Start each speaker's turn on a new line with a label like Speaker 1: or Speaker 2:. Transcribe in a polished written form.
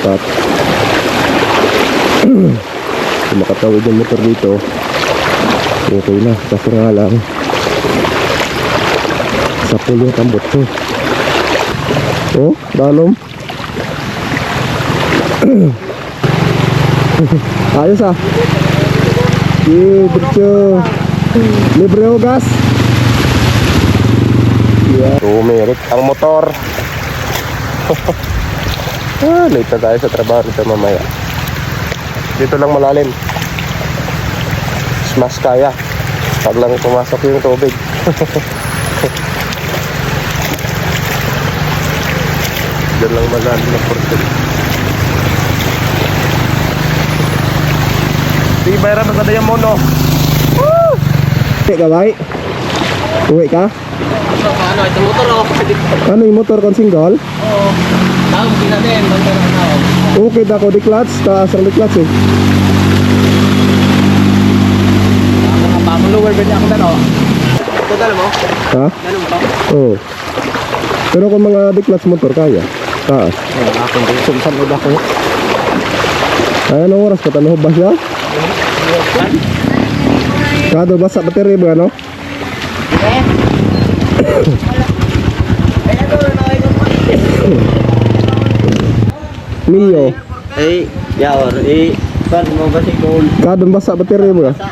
Speaker 1: shortcut. Kung makatawid yung motor dito, okay na. Kasi nga lang, sa pulo tambot ko. Oh, dalom. Ayos ah. Diretso. Libre o gas. Yeah. Tumirik ang motor. Late na tayo sa trabaho dito mamaya. Dito lang malalim. Mas kaya pag lang pumasok yung tubig. Diyan lang malalim na portal. Sige, bayran maganda yung mono. Uwi ka ba? Uwi ka?
Speaker 2: Ano, ito motor o?
Speaker 1: Ano yung motor kong single?
Speaker 2: Oo. Tawag din natin, motor ang tawag.
Speaker 1: Okay na ako, di clutch, taas ang di clutch eh.
Speaker 2: Ako nga, pamuluwer ba niya ako na, no? Ito, dala mo?
Speaker 1: Ha?
Speaker 2: Dala mo to?
Speaker 1: Oo. Pero kung mga di clutch motor, kaya. Taas.
Speaker 2: Oo, akin din. Sumsamod ako.
Speaker 1: Ay, anong oras ka? Tanong ba siya? Kado ba sa battery ba, no? Mio.
Speaker 2: Eh, yaor. Eh, pan mo ba si Cole?
Speaker 1: Kado ba sa battery ba?
Speaker 2: Sa